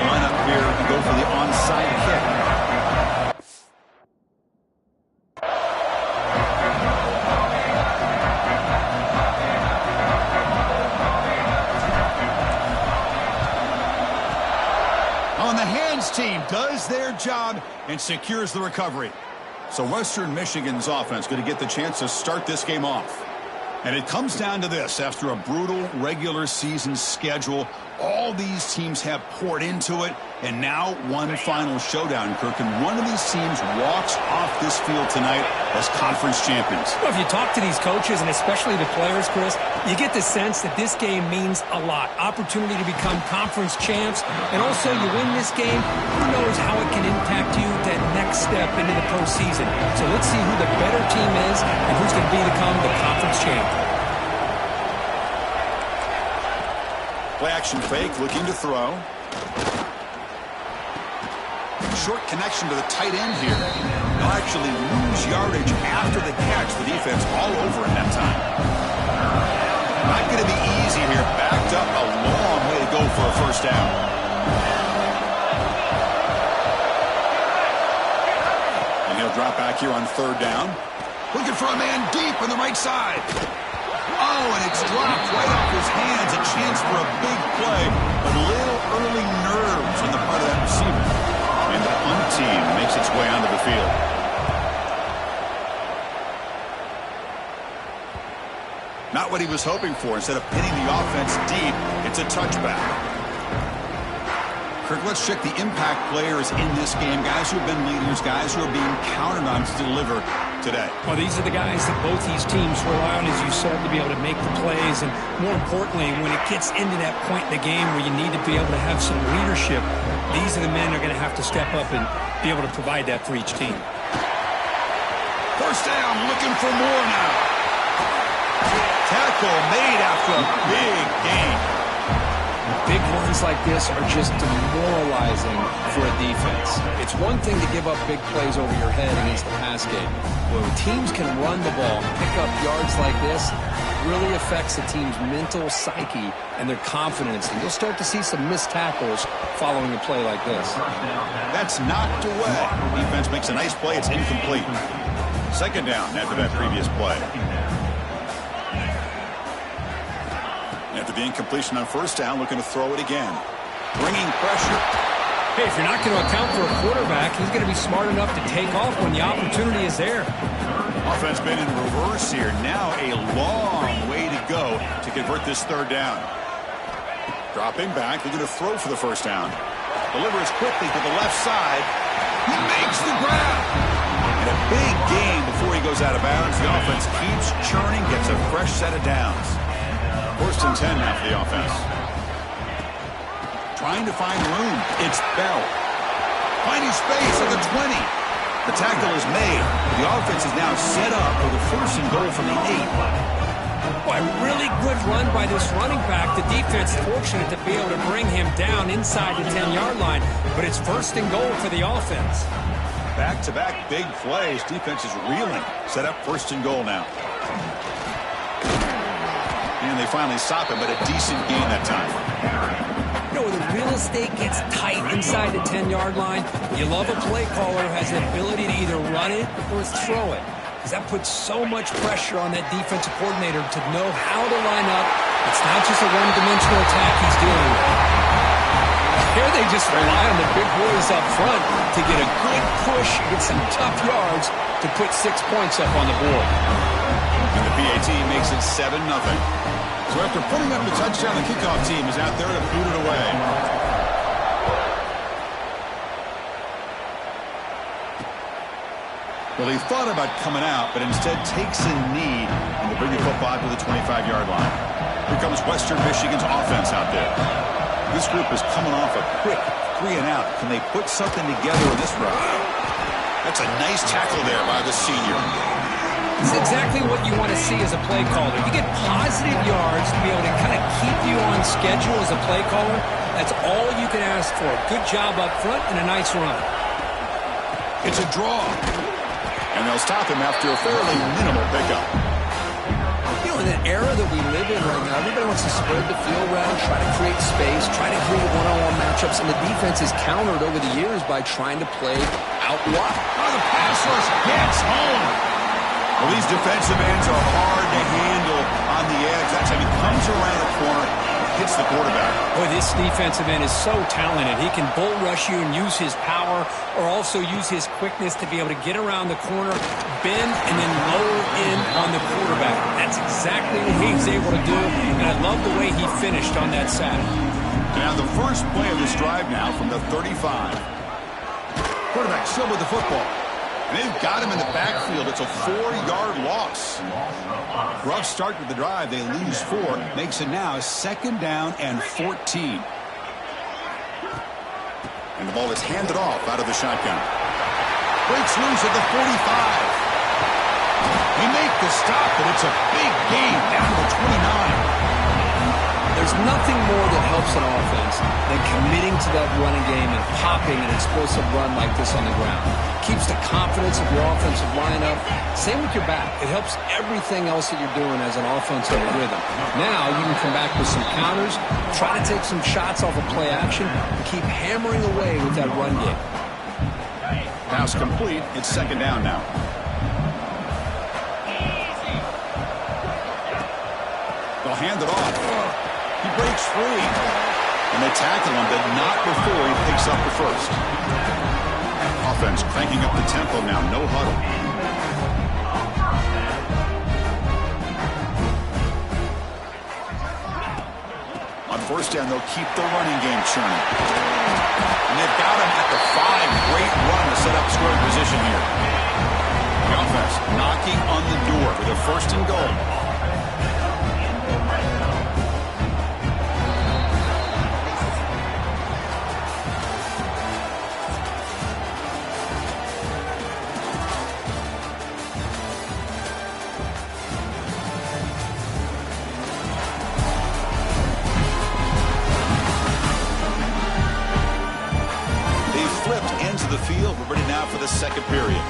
line up here and go for the onside kick. On the hands team does their job and secures the recovery. So Western Michigan's offense going to get the chance to start this game off. And it comes down to this. After a brutal regular season schedule, all these teams have poured into it, and now one final showdown, Kirk. And one of these teams walks off this field tonight as conference champions. Well, if you talk to these coaches, and especially the players, Chris, you get the sense that this game means a lot. Opportunity to become conference champs, and also you win this game, who knows how it can impact you that next step into the postseason. So let's see who the better team is and who's going to become the conference champ. Play action fake, looking to throw. Short connection to the tight end here. They'll actually lose yardage after the catch. The defense all over in that time. Not going to be easy here. Backed up a long way to go for a first down. And he'll drop back here on third down. Looking for a man deep on the right side. Oh, and it's dropped right off his hands. A chance for a big play, but little early nerves on the part of that receiver. And the punt team makes its way onto the field. Not what he was hoping for. Instead of pinning the offense deep, it's a touchback. Kirk, let's check the impact players in this game. Guys who have been leaders, guys who are being counted on to deliver today. Well, these are the guys that both these teams rely on, as you said, to be able to make the plays. And more importantly, when it gets into that point in the game where you need to be able to have some leadership, these are the men that are going to have to step up and be able to provide that for each team. First down, looking for more now. Tackle made after a big gain. Big runs like this are just demoralizing for a defense. It's one thing to give up big plays over your head against the pass game. When teams can run the ball and pick up yards like this, it really affects the team's mental psyche and their confidence. And you'll start to see some missed tackles following a play like this. That's knocked away. Defense makes a nice play. It's incomplete. Second down after that previous play. After the incompletion on first down, looking to throw it again. Bringing pressure. Hey, if you're not going to account for a quarterback, he's going to be smart enough to take off when the opportunity is there. Offense been in reverse here. Now a long way to go to convert this third down. Dropping back, looking to throw for the first down. Delivers quickly to the left side. He makes the grab. And a big gain before he goes out of bounds. The offense keeps churning, gets a fresh set of downs. First and 10 now for the offense. Trying to find room. It's Bell. Finding space at the 20. The tackle is made. The offense is now set up for the first and goal from the 8. Boy, really good run by this running back. The defense fortunate to be able to bring him down inside the 10-yard line. But it's first and goal for the offense. Back-to-back big plays. Defense is reeling. Set up first and goal now. And they finally stop it, but a decent gain that time. You know, when the real estate gets tight inside the 10-yard line, you love a play caller who has the ability to either run it or throw it. Because that puts so much pressure on that defensive coordinator to know how to line up. It's not just a one-dimensional attack he's dealing with. Here they just rely on the big boys up front to get a good push, get some tough yards to put 6 points up on the board. And the PAT makes it 7-0. So after putting up the touchdown, the kickoff team is out there to boot it away. Well, he thought about coming out, but instead takes a knee and will bring the football to the 25-yard line. Here comes Western Michigan's offense out there. This group is coming off a quick 3-and-out. Can they put something together in this round? That's a nice tackle there by the senior. It's exactly what you want to see as a play caller. You get positive yards to be able to kind of keep you on schedule as a play caller. That's all you can ask for. Good job up front and a nice run. It's a draw. And they'll stop him after a fairly minimal pickup. You know, in an era that we live in right now, everybody wants to spread the field around, try to create space, try to create one-on-one matchups, and the defense is countered over the years by trying to play out wide. Oh, the pass rush gets home. Well, these defensive ends are hard to handle on the edge. That's how he comes around the corner and hits the quarterback. Boy, this defensive end is so talented. He can bull rush you and use his power, or also use his quickness to be able to get around the corner, bend, and then lower in on the quarterback. That's exactly what he's able to do, and I love the way he finished on that sack. Now the first play of this drive now from the 35. Quarterback still with the football. And they've got him in the backfield. It's a 4-yard loss. Rough start to the drive. They lose 4. Makes it now 2nd down and 14. And the ball is handed off out of the shotgun. Breaks loose at the 45. They make the stop, but it's a big gain down to the 29. There's nothing more that helps an offense than committing to that running game and popping an explosive run like this on the ground. Keeps the confidence of your offensive lineup. Same with your back. It helps everything else that you're doing as an offensive rhythm. Now you can come back with some counters, try to take some shots off of play action, and keep hammering away with that run game. Pass complete. It's 2nd down now. They'll hand it off. He breaks free. And they tackle him, but not before he picks up the first. Offense cranking up the tempo now. No huddle. On 1st down, they'll keep the running game churning. And they've got him at the 5. Great run to set up scoring position here. The offense knocking on the door with a 1st and goal. The field. We're ready now for the 2nd period.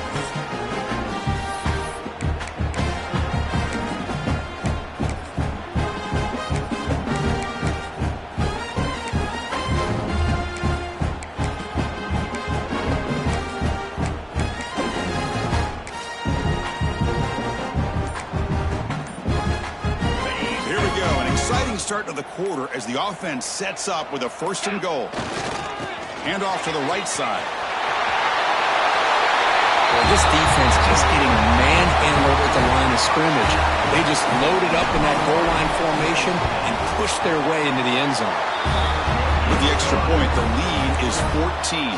Here we go. An exciting start to the quarter as the offense sets up with a 1st and goal. Hand off to the right side. Well, this defense just getting manhandled at the line of scrimmage. They just loaded up in that goal line formation and pushed their way into the end zone. With the extra point, the lead is 14.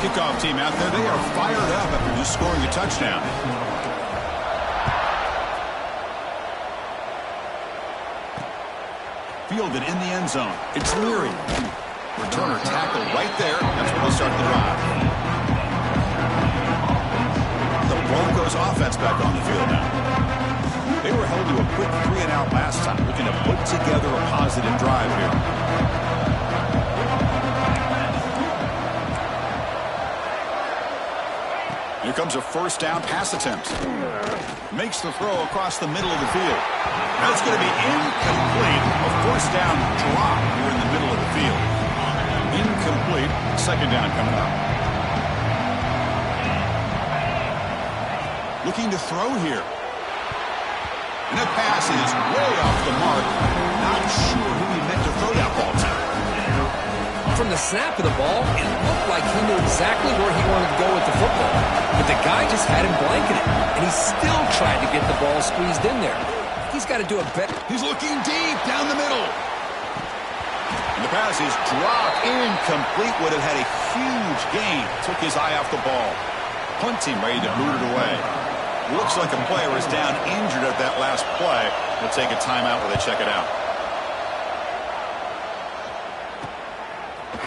Kickoff team out there, they are fired up after just scoring a touchdown. Fielded in the end zone. It's Leary. Returner tackled right there. That's where they'll start the drive. Broncos offense back on the field now. They were held to a quick 3-and-out last time, looking to put together a positive drive here. Here comes a 1st down pass attempt. Makes the throw across the middle of the field. That's going to be incomplete. A 1st down drop here in the middle of the field. Incomplete. 2nd down coming up. Looking to throw here. And that pass is way off the mark. Not sure who he meant to throw that ball to. From the snap of the ball, it looked like he knew exactly where he wanted to go with the football. But the guy just had him blanketed, and he still tried to get the ball squeezed in there. He's got to do a better. He's looking deep down the middle. And the pass is dropped. Incomplete. Would have had a huge gain. Took his eye off the ball. Punt team ready to boot it away. Looks like a player is down injured at that last play. We'll take a timeout where they check it out.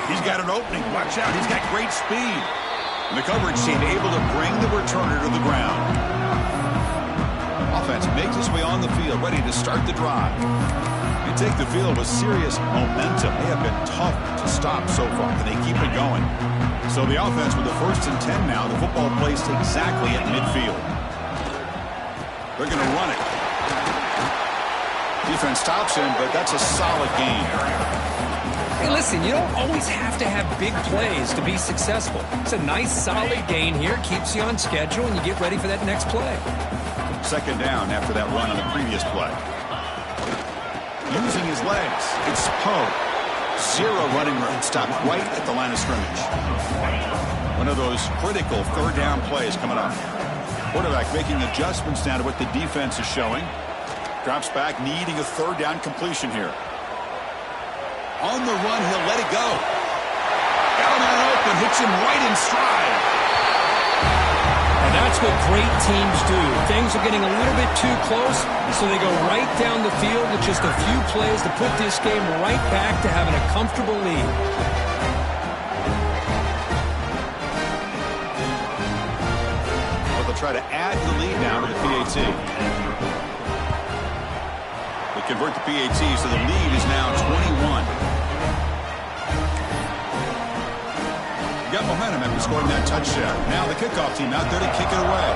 He's got an opening. Watch out. He's got great speed. And the coverage team able to bring the returner to the ground. Offense makes its way on the field, ready to start the drive. They take the field with serious momentum. They have been tough to stop so far, and they keep it going. So the offense with the 1st and 10 now. The football placed exactly at midfield. They're going to run it. Defense stops him, but that's a solid gain. Hey, listen, you don't always have to have big plays to be successful. It's a nice, solid gain here. Keeps you on schedule, and you get ready for that next play. Second down after that run on the previous play. Using his legs, it's Poe. Zero running room. Stopped right at the line of scrimmage. One of those critical third down plays coming up. Quarterback making adjustments down to what the defense is showing. Drops back, needing a third down completion here. On the run, he'll let it go. Got him on open, hits him right in stride. And that's what great teams do. Things are getting a little bit too close, so they go right down the field with just a few plays to put this game right back to having a comfortable lead. Well, they'll try to add to the lead now with the PAT. They convert the PAT, so the lead is now 21. Got momentum after scoring that touchdown. Now the kickoff team out there to kick it away.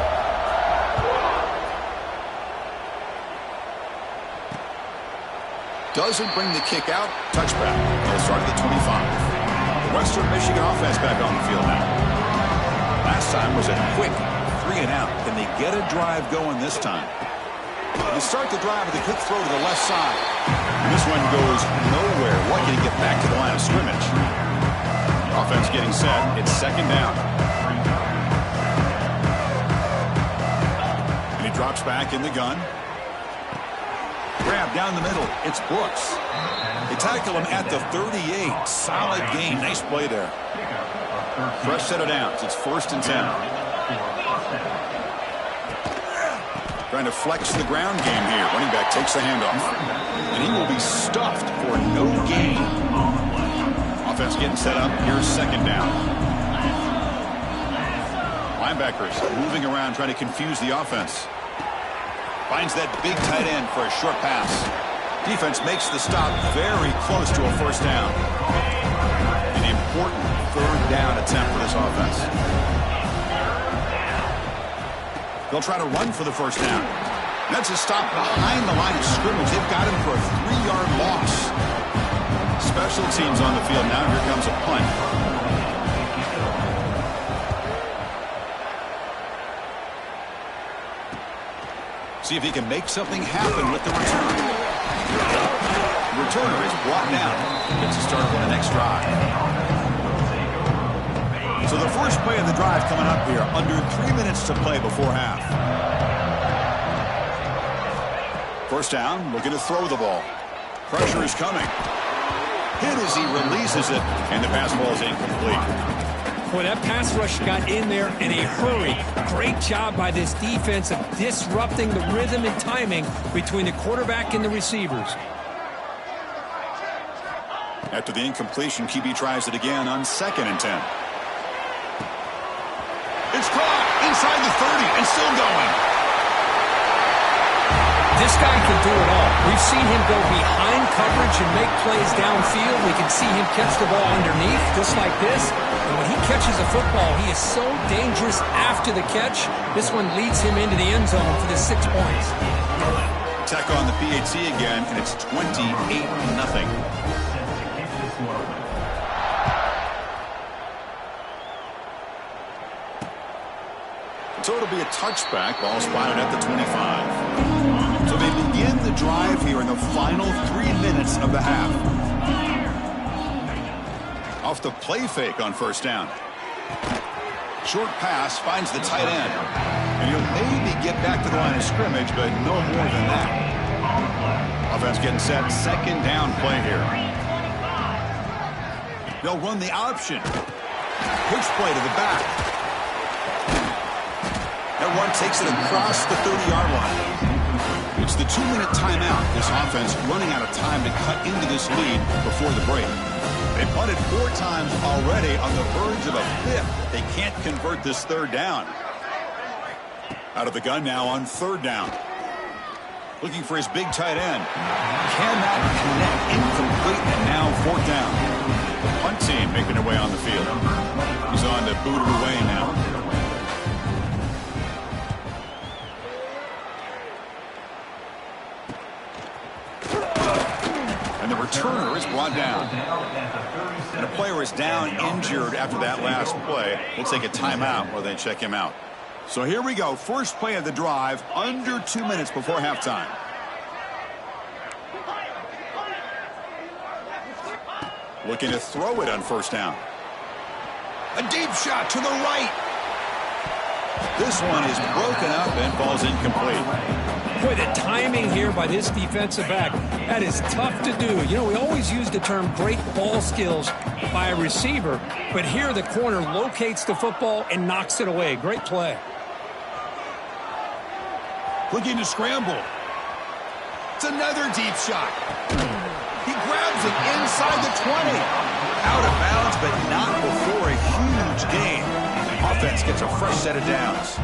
Doesn't bring the kick out. Touchback. They'll start at the 25. The Western Michigan offense back on the field now. Last time was a quick 3 and out. Can they get a drive going this time? They start the drive with a quick throw to the left side. And this one goes nowhere. Lucky to get back to the line of scrimmage. Offense getting set. It's second down. And he drops back in the gun. Grab down the middle. It's Brooks. They tackle him at the 38. Solid gain. Nice play there. Fresh set of downs. It's 1st and 10. Trying to flex the ground game here. Running back takes the handoff. And he will be stuffed for no gain. Offense getting set up. Here's second down. Linebackers moving around trying to confuse the offense. Finds that big tight end for a short pass. Defense makes the stop very close to a first down. An important third down attempt for this offense. They'll try to run for the first down. That's a stop behind the line of scrimmage. They've got him for a 3-yard loss. Special teams on the field now. Here comes a punt. See if he can make something happen with the return. The returner is brought down. Gets a start on the next drive. So the first play of the drive coming up here. Under 3 minutes to play before half. First down, looking to throw the ball. Pressure is coming. Hit as he releases it, and the pass ball is incomplete. Boy, that pass rush got in there in a hurry. Great job by this defense of disrupting the rhythm and timing between the quarterback and the receivers. After the incompletion, QB tries it again on 2nd and 10. It's caught inside the 30 and still going. This guy can do it all. We've seen him go behind coverage and make plays downfield. We can see him catch the ball underneath, just like this. And when he catches a football, he is so dangerous after the catch. This one leads him into the end zone for the 6 points. Tech on the PAT again, and it's 28-0. So it'll be a touchback. Ball spotted at the 25. So they begin the drive here in the final 3 minutes of the half. Off the play fake on first down. Short pass finds the tight end. And he'll maybe get back to the line of scrimmage, but no more than that. Offense getting set. Second down play here. They'll run the option. Pitch play to the back. That one takes it across the 30-yard line. It's the 2-minute timeout. This offense running out of time to cut into this lead before the break. They punted 4 times already on the verge of a 5th. They can't convert this third down. Out of the gun now on 3rd down. Looking for his big tight end. Cannot connect. Incomplete, and now 4th down. The punt team making their way on the field. He's on to boot it away now. brought down. And a player is down injured after that last play. We'll take a timeout while they check him out. So here we go. First play of the drive, under 2 minutes before halftime. Looking to throw it on first down. A deep shot to the right. This one is broken up and falls incomplete. Boy, the timing here by this defensive back, that is tough to do. You know, we always use the term great ball skills by a receiver, but here the corner locates the football and knocks it away. Great play. Looking to scramble. It's another deep shot. He grabs it inside the 20. Out of bounds, but not before a huge gain. Offense gets a fresh set of downs.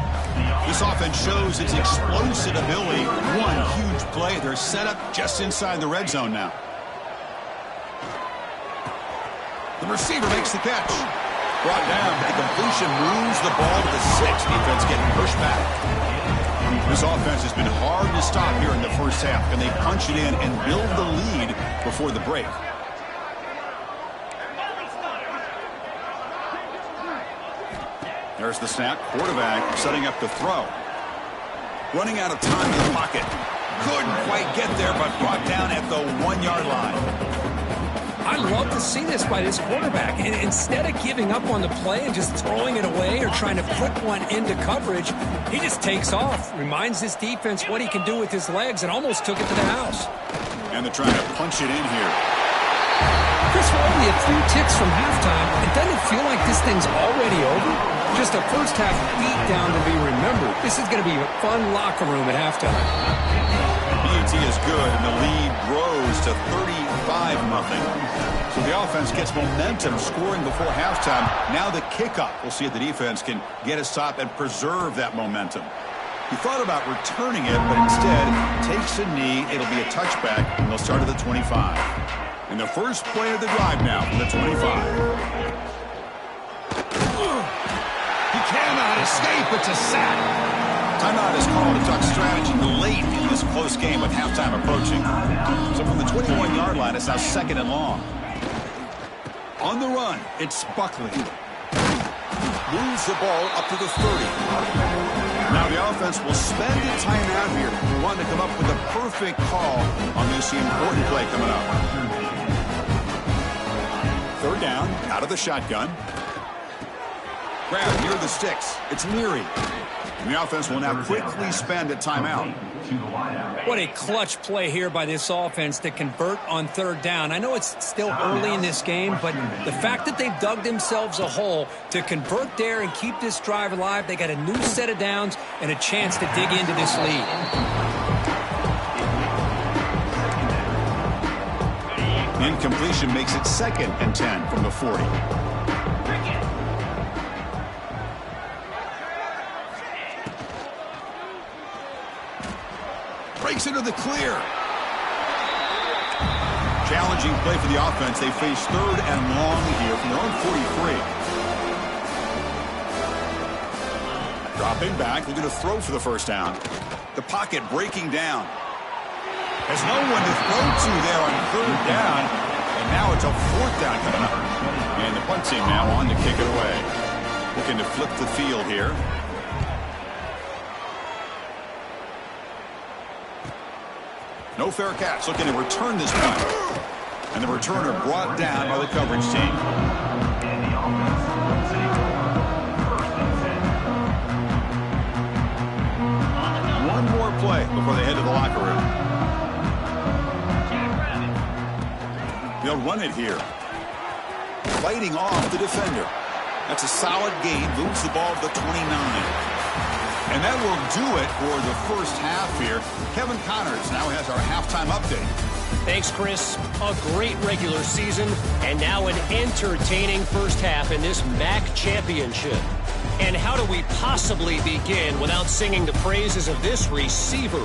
This offense shows its explosive ability. One huge play. They're set up just inside the red zone now. The receiver makes the catch. Brought down, but the completion moves the ball to the 6. Defense getting pushed back. This offense has been hard to stop here in the first half. Can they punch it in and build the lead before the break? There's the snap. Quarterback setting up the throw. Running out of time in the pocket. Couldn't quite get there, but brought down at the 1-yard line. I love to see this by this quarterback. And instead of giving up on the play and just throwing it away or trying to put one into coverage, he just takes off. Reminds this defense what he can do with his legs and almost took it to the house. And they're trying to punch it in here. Chris, we're only a few ticks from halftime. It doesn't feel like this thing's already over. Just a first-half beatdown to be remembered. This is going to be a fun locker room at halftime. BT is good, and the lead grows to 35-0. So the offense gets momentum scoring before halftime. Now the kickoff. We'll see if the defense can get a stop and preserve that momentum. He thought about returning it, but instead takes a knee. It'll be a touchback, and they'll start at the 25. And the first play of the drive now from the 25. He cannot escape. It's a sack. Timeout is called to talk strategy late in this close game with halftime approaching. So from the 21-yard line, it's now 2nd and long. On the run, it's Buckley. Moves the ball up to the 30. Now the offense will spend a timeout here. We want to come up with a perfect call on this important play coming up. 3rd down, out of the shotgun. Grab near the sticks. It's Leary. And the offense will now quickly spend a timeout. What a clutch play here by this offense to convert on 3rd down. I know it's still early in this game, but the fact that they've dug themselves a hole to convert there and keep this drive alive, they got a new set of downs and a chance to dig into this lead. Incompletion makes it 2nd and 10 from the 40. Breaks into the clear. Challenging play for the offense. They face 3rd and long here from their own 43. Dropping back. They're going to throw for the first down. The pocket breaking down. There's no one to throw to there on 3rd down. And now it's a 4th down coming up. And the punt team now on to kick it away. Looking to flip the field here. No fair catch. Looking to return this punt. And the returner brought down by the coverage team. One more play before they head to the locker room. They'll run it here. Fighting off the defender. That's a solid gain. Moves the ball to the 29. And that will do it for the first half here. Kevin Connors now has our halftime update. Thanks, Chris. A great regular season, and now an entertaining first half in this MAC championship. And how do we possibly begin without singing the praises of this receiver?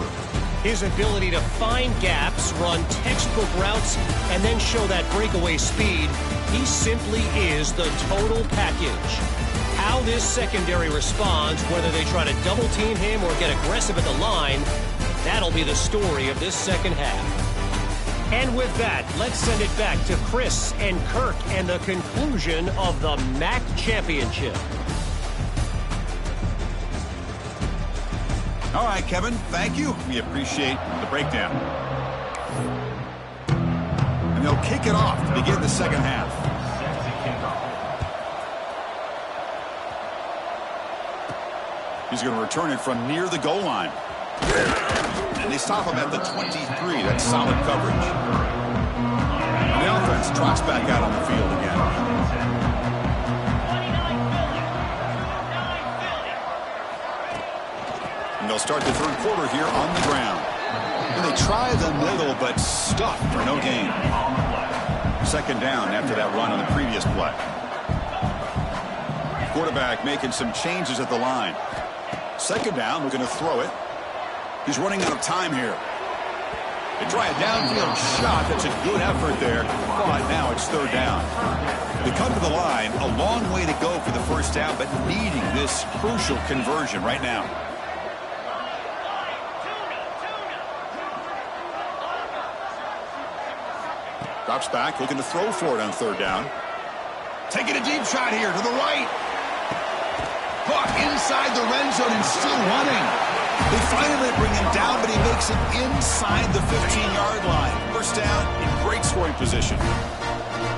His ability to find gaps, run textbook routes, and then show that breakaway speed. He simply is the total package. How this secondary responds, whether they try to double-team him or get aggressive at the line, that'll be the story of this second half. And with that, let's send it back to Chris and Kirk and the conclusion of the MAC championship. All right, Kevin, thank you. We appreciate the breakdown. And they'll kick it off to begin the second half. He's going to return it from near the goal line. And they stop him at the 23. That's solid coverage. And the offense trots back out on the field again. And they'll start the third quarter here on the ground. And they try the middle, but stuffed for no gain. Second down after that run on the previous play. Quarterback making some changes at the line. Second down, we're going to throw it. He's running out of time here. They try a downfield shot. That's a good effort there. But now it's third down. They come to the line. A long way to go for the first down, but needing this crucial conversion right now. Drops back, looking to throw for it on third down. Taking a deep shot here to the right. Caught inside the red zone and still running. They finally bring him down, but he makes it inside the 15-yard line. First down in great scoring position.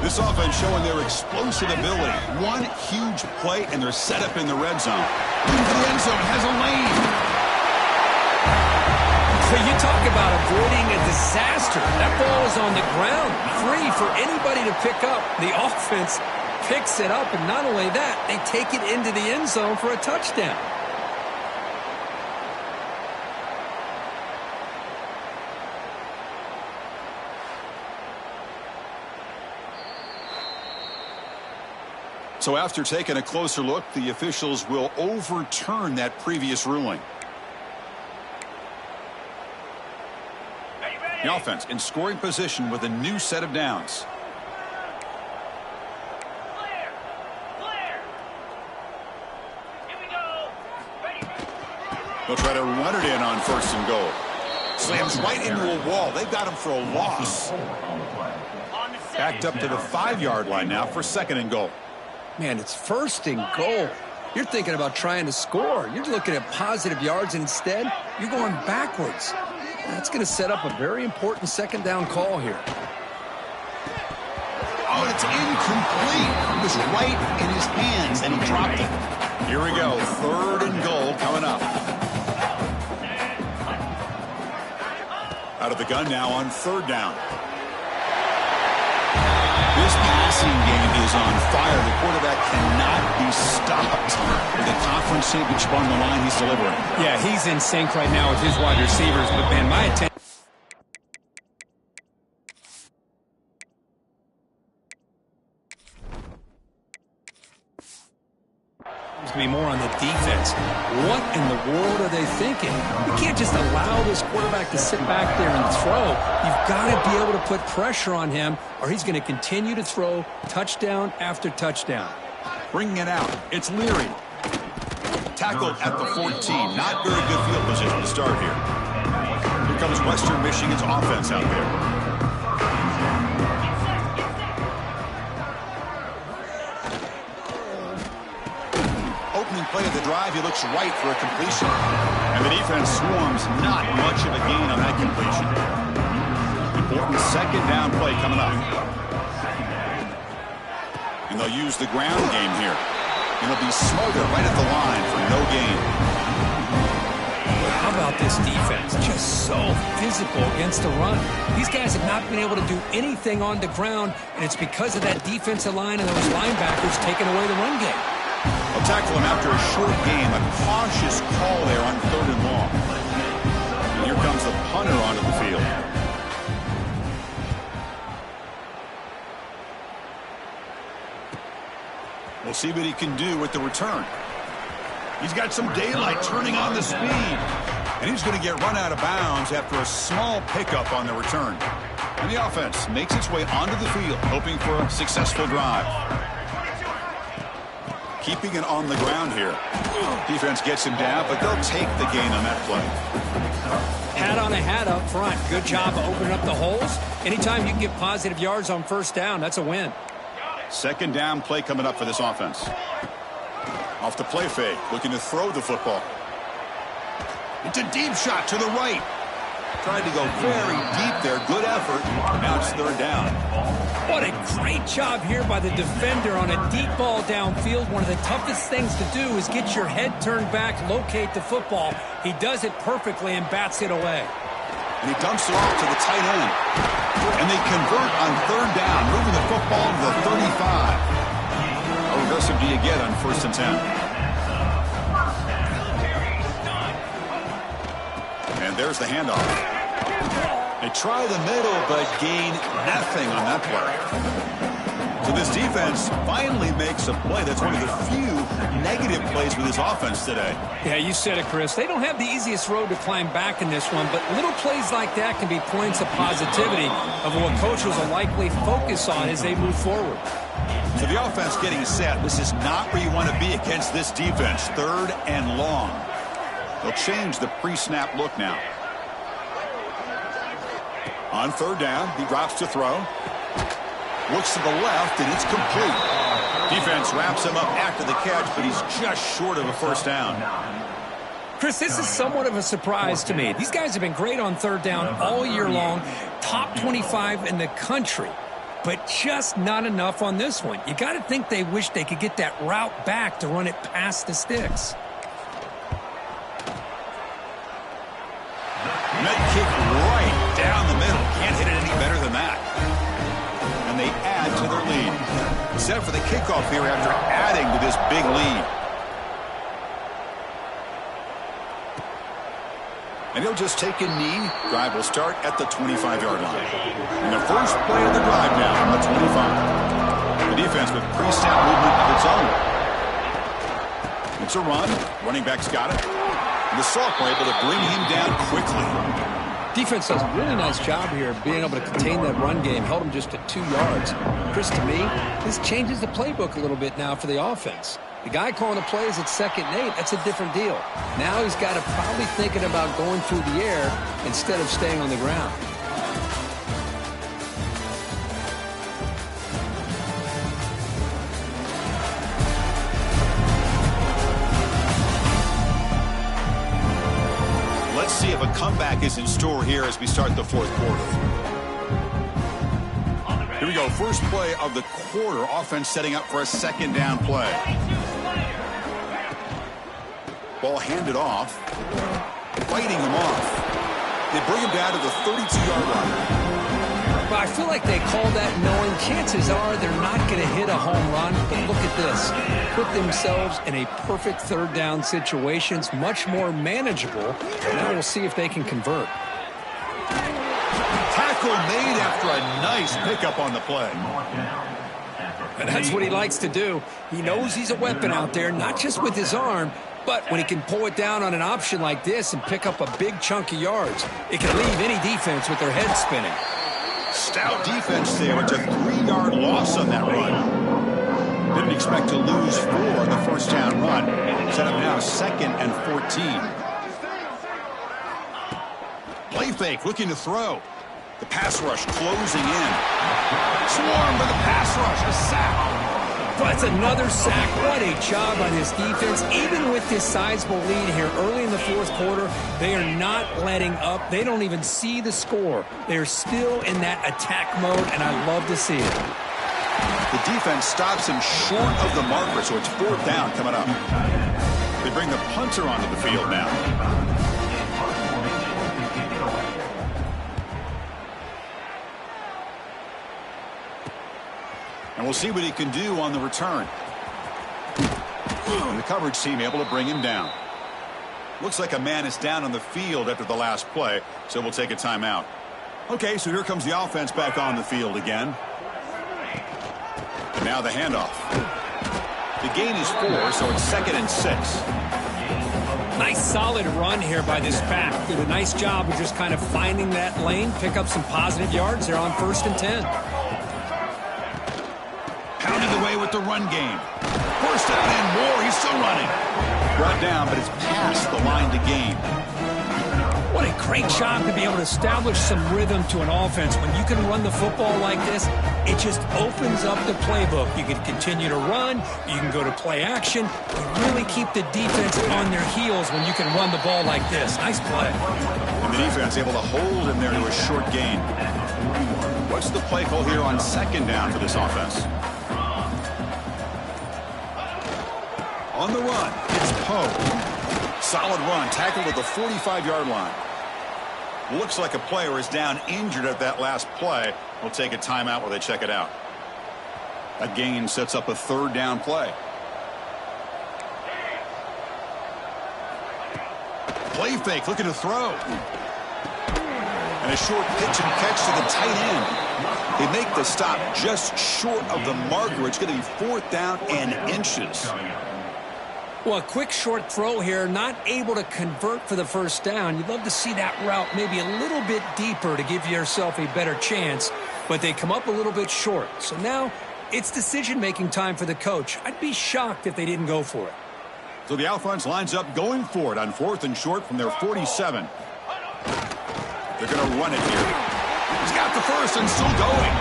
This offense showing their explosive ability. One huge play, and they're set up in the red zone. Into the end zone, has a lane. So you talk about avoiding a disaster. That ball is on the ground, free for anybody to pick up. The offense picks it up, and not only that, they take it into the end zone for a touchdown. So after taking a closer look, the officials will overturn that previous ruling. The offense in scoring position with a new set of downs. They'll try to run it in on first and goal. Slams right into a wall. They've got him for a loss. Backed up to the 5-yard line now for second and goal. Man, it's first and goal. You're thinking about trying to score. You're looking at positive yards, and instead, you're going backwards. That's going to set up a very important second down call here. Oh, it's incomplete. It was right in his hands, and he dropped it. Here we go. Third and goal coming up. Out of the gun now on third down. This passing game is on fire. The quarterback cannot be stopped. With the conference championship on the line, he's delivering. Yeah, he's in sync right now with his wide receivers, but man, my attention to be more on the defense. What in the world are they thinking? You can't just allow this quarterback to sit back there and throw. You've got to be able to put pressure on him, or he's going to continue to throw touchdown after touchdown. Bringing it out. It's Leary. Tackled at the 14. Not very good field position to start here. Here comes Western Michigan's offense out there. Opening play of the drive, he looks right for a completion. And the defense swarms, not much of a gain on that completion. Important second down play coming up. And they'll use the ground game here. And they'll be smothered right at the line for no gain. How about this defense? Just so physical against the run. These guys have not been able to do anything on the ground, and it's because of that defensive line and those linebackers taking away the run game. They'll tackle him after a short game. A cautious call there on third and long. And here comes the punter onto the field. We'll see what he can do with the return. He's got some daylight turning on the speed. And he's going to get run out of bounds after a small pickup on the return. And the offense makes its way onto the field, hoping for a successful drive. Keeping it on the ground here. Defense gets him down, but they'll take the gain on that play. hat on a hat up front. Good job opening up the holes. Anytime you can get positive yards on first down, that's a win. Second down play coming up for this offense. Off the play fake, looking to throw the football. It's a deep shot to the right. Tried to go very deep there. Good effort. Now it's third down. What a great job here by the defender on a deep ball downfield. One of the toughest things to do is get your head turned back, locate the football. He does it perfectly and bats it away. And he dumps it off to the tight end. And they convert on third down, moving the football to the 35. How aggressive do you get on 1st and 10? And there's the handoff. They try the middle, but gain nothing on that play. So this defense finally makes a play. That's one of the few negative plays with this offense today. Yeah, you said it, Chris. They don't have the easiest road to climb back in this one, but little plays like that can be points of positivity of what coaches will likely focus on as they move forward. So the offense getting set. This is not where you want to be against this defense. 3rd and long. They'll change the pre-snap look now. On 3rd down, he drops to throw. Looks to the left, and it's complete. Defense wraps him up after the catch, but he's just short of a 1st down. Chris, this is somewhat of a surprise to me. These guys have been great on 3rd down all year long. Top 25 in the country, but just not enough on this one. You got to think they wish they could get that route back to run it past the sticks. Med kick right down the middle. Can't hit it any better than that. And they add to their lead. Set for the kickoff here after adding to this big lead. And he'll just take a knee. Drive will start at the 25-yard line. And the first play of the drive now on the 25. The defense with pre-snap movement of its own. It's a run. Running back's got it. And the sophomore able to bring him down quickly. Defense does a really nice job here of being able to contain that run game. Held him just to 2 yards. Chris, to me, this changes the playbook a little bit now for the offense. The guy calling the plays at 2nd and 8, that's a different deal. Now he's got to probably thinking about going through the air instead of staying on the ground. Let's see if a comeback is in store here as we start the 4th quarter. Here we go. First play of the quarter. Offense setting up for a 2nd down play. Ball handed off. Fighting him off. They bring him down to the 32-yard line. But I feel like they call that knowing chances are they're not going to hit a home run. But look at this. Put themselves in a perfect 3rd down situation. It's much more manageable. Now we'll see if they can convert. Tackle made after a nice pickup on the play. And that's what he likes to do. He knows he's a weapon out there, not just with his arm, but when he can pull it down on an option like this and pick up a big chunk of yards, it can leave any defense with their head spinning. Stout defense there. It's a 3-yard loss on that run. Didn't expect to lose 4 on the 1st down run. Set up now 2nd and 14. Play fake, looking to throw. The pass rush closing in. Swarm by the pass rush. A sack. That's another sack. What a job on his defense. Even with this sizable lead here early in the 4th quarter, they are not letting up. They don't even see the score. They're still in that attack mode, and I love to see it. The defense stops him short of the marker, so it's 4th down coming up. They bring the punter onto the field now. And we'll see what he can do on the return. And the coverage team able to bring him down. Looks like a man is down on the field after the last play, so we'll take a timeout. Okay, so here comes the offense back on the field again. And now the handoff. The gain is 4, so it's 2nd and 6. Nice solid run here by this pack. Did a nice job of just kind of finding that lane, pick up some positive yards. They're on 1st and 10. Pounded away with the run game. Forced out and more. He's still running. Brought down, but it's past the line to gain. What What a great job to be able to establish some rhythm to an offense. When you can run the football like this, it just opens up the playbook. You can continue to run. You can go to play action. You really keep the defense on their heels when you can run the ball like this. Nice play. And the defense able to hold him there to a short gain. What's the play call here on second down for this offense? On the run, it's Poe. Solid run, tackled at the 45-yard line. Looks like a player is down injured at that last play. We'll take a timeout while they check it out. That gain sets up a third down play. Play fake, looking to throw. And a short pitch and catch to the tight end. They make the stop just short of the marker. It's going to be fourth down and inches. Well, a quick short throw here, not able to convert for the first down. You'd love to see that route maybe a little bit deeper to give yourself a better chance, but they come up a little bit short. So now it's decision-making time for the coach. I'd be shocked if they didn't go for it. So the offense lines up going for it on fourth and short from their 47. They're going to run it here. He's got the first and still going.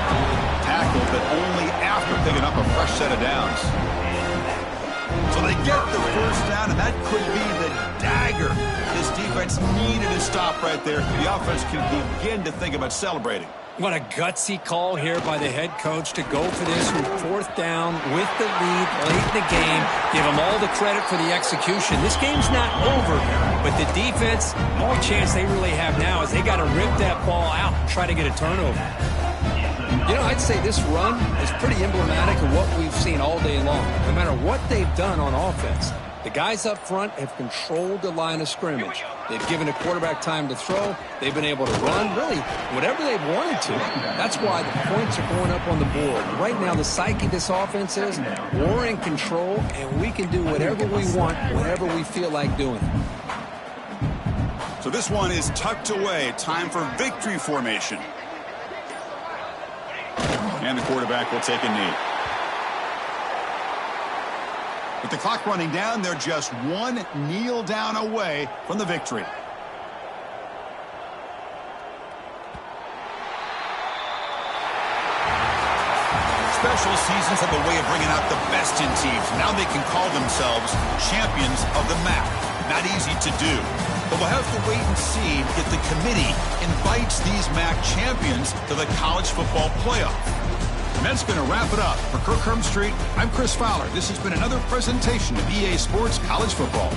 Tackled, but only after picking up a fresh set of downs. So they get the first down, and that could be the dagger. This defense needed to stop right there. The offense can begin to think about celebrating. What a gutsy call here by the head coach to go for this with fourth down with the lead late in the game. Give them all the credit for the execution. This game's not over, but the defense, the only chance they really have now is they got to rip that ball out and try to get a turnover. You know, I'd say this run is pretty emblematic of what we've seen all day long. No matter what they've done on offense, the guys up front have controlled the line of scrimmage. They've given a quarterback time to throw. They've been able to run, really, whatever they've wanted to. That's why the points are going up on the board. Right now, the psyche of this offense is we're in control, and we can do whatever we want, whatever we feel like doing. So this one is tucked away. Time for victory formation. And the quarterback will take a knee. With the clock running down, they're just one kneel down away from the victory. Special seasons have a way of bringing out the best in teams. Now they can call themselves champions of the MAC. Not easy to do. But we'll have to wait and see if the committee invites these MAC champions to the college football playoff. And that's going to wrap it up. For Kirk Herbstreit, I'm Chris Fowler. This has been another presentation of EA Sports College Football.